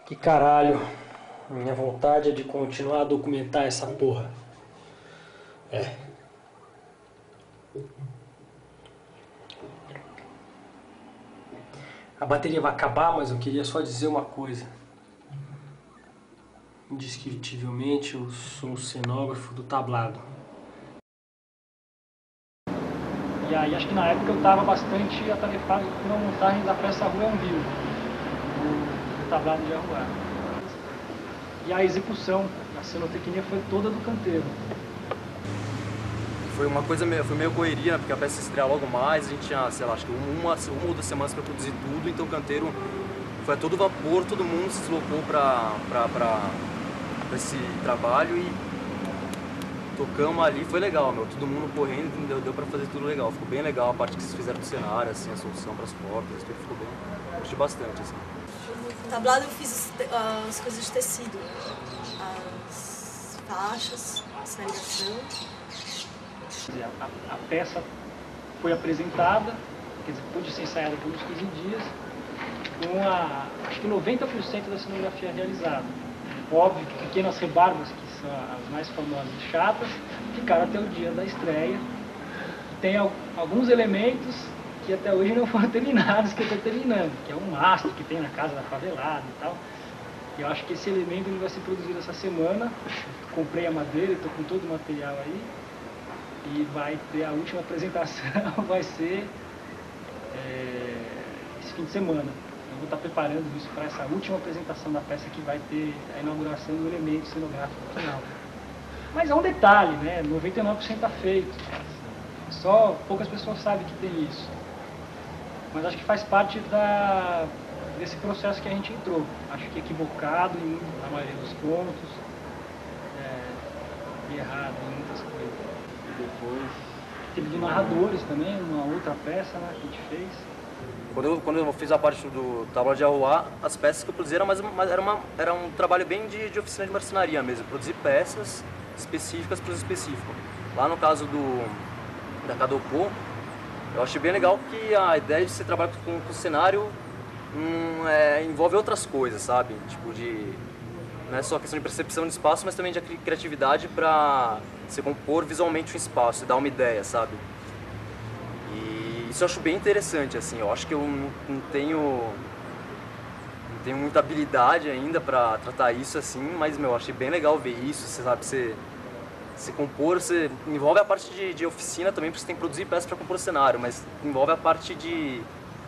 Que caralho. Minha vontade é de continuar a documentar essa porra. A bateria vai acabar, mas eu queria só dizer uma coisa. Indiscutivelmente, eu sou o cenógrafo do tablado. E aí, acho que na época eu estava bastante atarefado com a montagem da peça Rua é um Rio, do tablado de Arruá. E a execução, a cenotecnia foi toda do canteiro. Foi uma coisa meio correria, né? Porque a peça estreia logo mais, a gente tinha, sei lá, acho que uma ou 2 semanas para produzir tudo, então o canteiro foi a todo vapor, todo mundo se deslocou para esse trabalho e tocamos ali, foi legal, meu, todo mundo correndo, deu para fazer tudo legal, ficou bem legal a parte que vocês fizeram do cenário, assim, a solução para as portas, tudo ficou bem, gostei bastante, assim. No tablado eu fiz as coisas de tecido, as faixas, a sinalização. A peça foi apresentada, quer dizer, pôde ser ensaiada por uns 15 dias, com acho que 90% da cenografia realizada. Óbvio que pequenas rebarbas, que são as mais famosas e chatas, ficaram até o dia da estreia. Tem alguns elementos que até hoje não foram terminados, que eu estou terminando, que é um mastro que tem na casa da favelada e tal. E eu acho que esse elemento ele vai ser produzido essa semana. Comprei a madeira, estou com todo o material aí. E vai ter a última apresentação, vai ser esse fim de semana. Eu vou estar preparando isso para essa última apresentação da peça que vai ter a inauguração do elemento cenográfico final. Mas é um detalhe, né? 99% está feito. Só poucas pessoas sabem que tem isso. Mas acho que faz parte desse processo que a gente entrou. Acho que equivocado na maioria dos pontos, e errado em muitas coisas. E depois teve de narradores também, uma outra peça, né, que a gente fez. Quando eu fiz a parte do tablado de Arruá, as peças que eu produzi era um trabalho bem de oficina de marcenaria mesmo, produzir peças específicas para uso específico. Lá no caso da Cadocô, eu achei bem legal que a ideia de você trabalhar com cenário envolve outras coisas, sabe? Tipo não é só questão de percepção de espaço, mas também de criatividade para você compor visualmente um espaço, dar uma ideia, sabe? E isso eu acho bem interessante, assim. Eu acho que eu não tenho muita habilidade ainda para tratar isso, assim, mas, meu, eu achei bem legal ver isso, você sabe? Você compor, você envolve a parte de oficina também, porque você tem que produzir peças para compor o cenário, mas envolve a parte de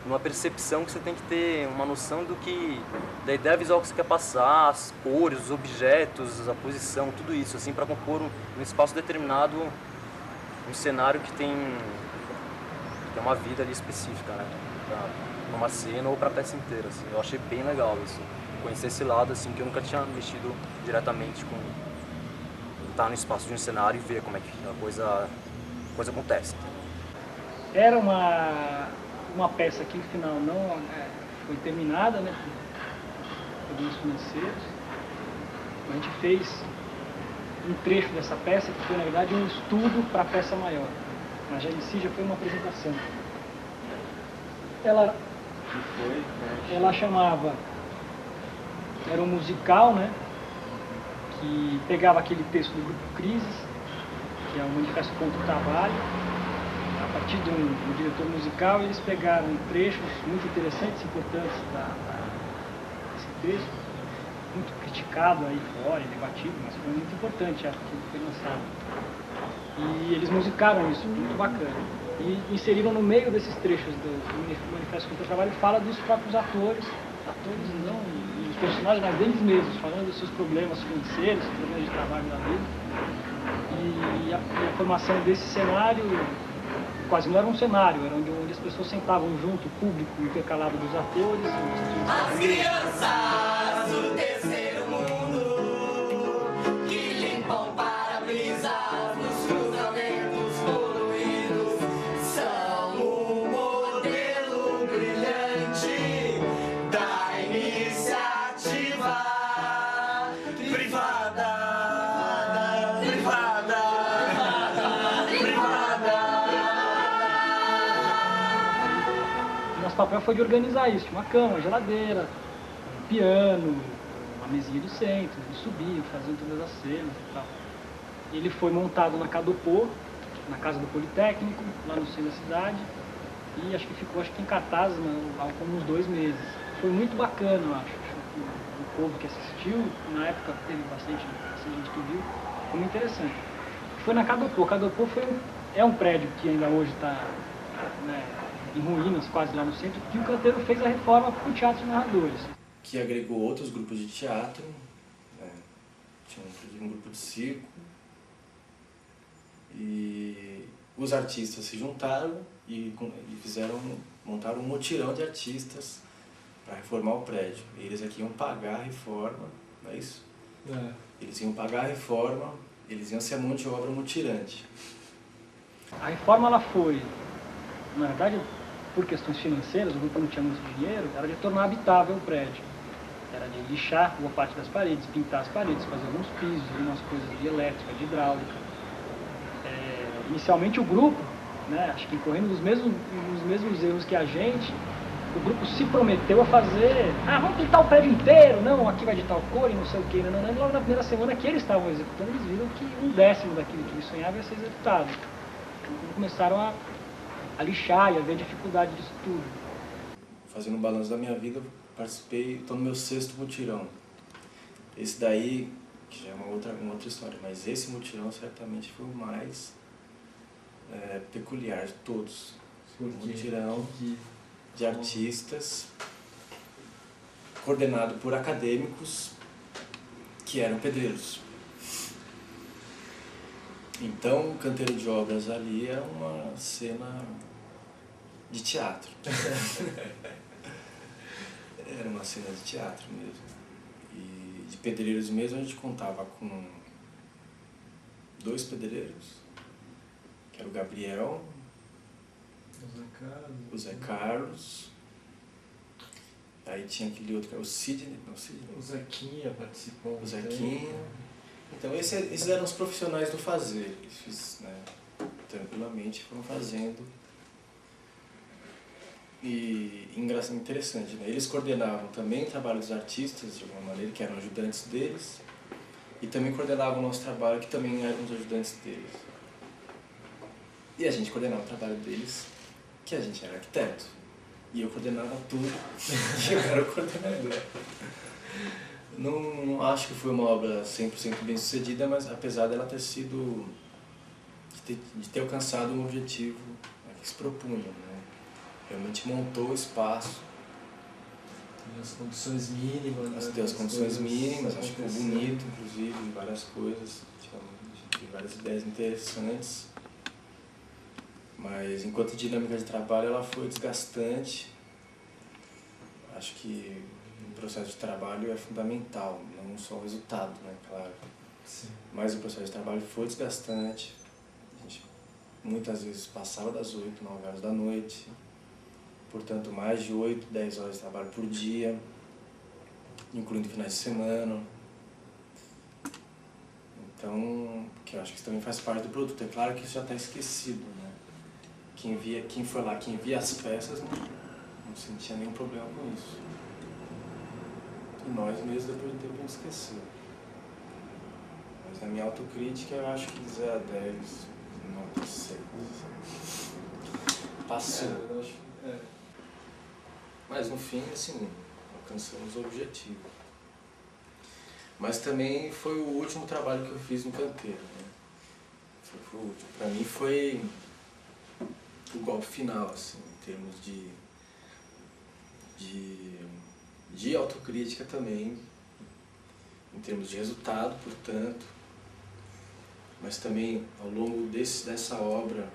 uma percepção que você tem que ter uma noção da ideia visual que você quer passar, as cores, os objetos, a posição, tudo isso, assim, para compor um espaço determinado, um cenário que tem uma vida ali específica, né, para uma cena ou para a peça inteira, assim. Eu achei bem legal isso, conhecer esse lado, assim, que eu nunca tinha mexido diretamente com estar no espaço de um cenário e ver como é que a coisa acontece. Era uma peça que no final não foi terminada, né, por problemas financeiros. A gente fez um trecho dessa peça que foi, na verdade, um estudo para a peça maior. Mas já em si já foi uma apresentação. Ela chamava, era um musical, né, que pegava aquele texto do Grupo Crises, que é o Manifesto contra o Trabalho. A partir de um diretor musical, eles pegaram trechos muito interessantes e importantes desse texto, muito criticado aí fora e debatido, mas foi muito importante a que foi lançado. E eles musicaram isso, muito bacana. E inseriram no meio desses trechos do Manifesto contra o Trabalho, fala dos próprios atores não, e os personagens, mas deles mesmos, falando dos seus problemas financeiros, problemas de trabalho da vida. E a formação desse cenário quase não era um cenário, era onde as pessoas sentavam junto, o público intercalado dos atores. As crianças do terceiro mundo que limpam para-brisas nos cruzamentos poluídos são o modelo brilhante da iniciativa privada. Nosso papel foi de organizar isso, uma cama, uma geladeira, um piano, mesinha de centro, eles subiam, faziam todas as cenas e tal. Ele foi montado na Cadopô, na casa do Politécnico, lá no centro da cidade, e acho que ficou em cartaz há como uns 2 meses. Foi muito bacana, eu acho. O povo que assistiu, na época teve bastante gente que viu, foi muito interessante. Foi na Cadopô. Cadopô é um prédio que ainda hoje está, né, em ruínas, quase lá no centro, que o Canteiro fez a reforma para o Teatro de Narradores. Que agregou outros grupos de teatro, né? Tinha um grupo de circo, e os artistas se juntaram e montaram um mutirão de artistas para reformar o prédio. E eles aqui iam pagar a reforma, não é isso? É. Eles iam pagar a reforma, eles iam ser a mão de obra mutirante. A reforma ela foi, na verdade, por questões financeiras, o grupo não tinha muito dinheiro, era de tornar habitável o prédio. Era de lixar boa parte das paredes, pintar as paredes, fazer alguns pisos, algumas coisas de elétrica, de hidráulica. Inicialmente o grupo, né, acho que incorrendo os mesmos erros que a gente, o grupo se prometeu a fazer, vamos pintar o prédio inteiro, não, aqui vai de tal cor e não sei o que, não. Logo na primeira semana que eles estavam executando, eles viram que 1/10 daquilo que eles sonhavam ia ser executado. Então começaram a lixar e a ver a dificuldade disso tudo. Fazendo um balanço da minha vida, participei, estou no meu 6º mutirão. Esse daí, que já é uma outra história, mas esse mutirão certamente foi o mais peculiar de todos. Um mutirão de artistas, coordenado por acadêmicos que eram pedreiros. Então, o Canteiro de Obras ali é uma cena de teatro. Era uma cena de teatro mesmo. E de pedreiros mesmo a gente contava com 2 pedreiros, que era o Gabriel, o Zé Carlos, aí tinha aquele outro que era o Sidney, O Zequinha participou. o Zequinha. Então esses eram os profissionais do fazer, eles, né, tranquilamente foram fazendo. E interessante, né? Eles coordenavam também o trabalho dos artistas, de alguma maneira, que eram ajudantes deles, e também coordenavam o nosso trabalho, que também eram os ajudantes deles. E a gente coordenava o trabalho deles, que a gente era arquiteto. E eu coordenava tudo, e eu era o coordenador. Não acho que foi uma obra 100% bem sucedida, mas apesar dela ter sido, de ter alcançado um objetivo, né, que se propunha, né? Realmente montou o espaço. Tem as condições mínimas. Né? Tem as condições mínimas, acho que ficou bonito, inclusive, várias coisas, tinha várias ideias interessantes. Mas enquanto dinâmica de trabalho ela foi desgastante. Acho que o processo de trabalho é fundamental, não só o resultado, né, claro. Sim. Mas o processo de trabalho foi desgastante. A gente muitas vezes passava das 8, 9 horas da noite. Portanto, mais de 8, 10 horas de trabalho por dia, incluindo finais de semana. Então, que eu acho que isso também faz parte do produto. É claro que isso já está esquecido, né? Quem foi lá, quem via as peças, não sentia nenhum problema com isso. E nós mesmos, depois de um tempo, a gente esqueceu. Mas na minha autocrítica, eu acho que de 0 a 10, nota 6. Passou. Mas no fim, assim, alcançamos o objetivo. Mas também foi o último trabalho que eu fiz no Canteiro, né? Foi o último. Pra mim foi o golpe final, assim, em termos de autocrítica também, em termos de resultado, portanto, mas também ao longo dessa obra,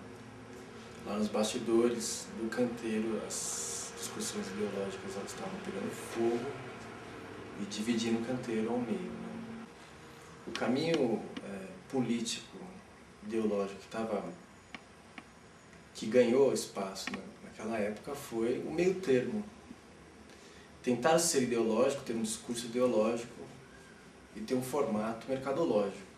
lá nos bastidores do Canteiro, as discussões ideológicas elas estavam pegando fogo e dividindo o Canteiro ao meio, né? O caminho político, ideológico que ganhou espaço, né, naquela época foi o meio termo. Tentar ser ideológico, ter um discurso ideológico e ter um formato mercadológico.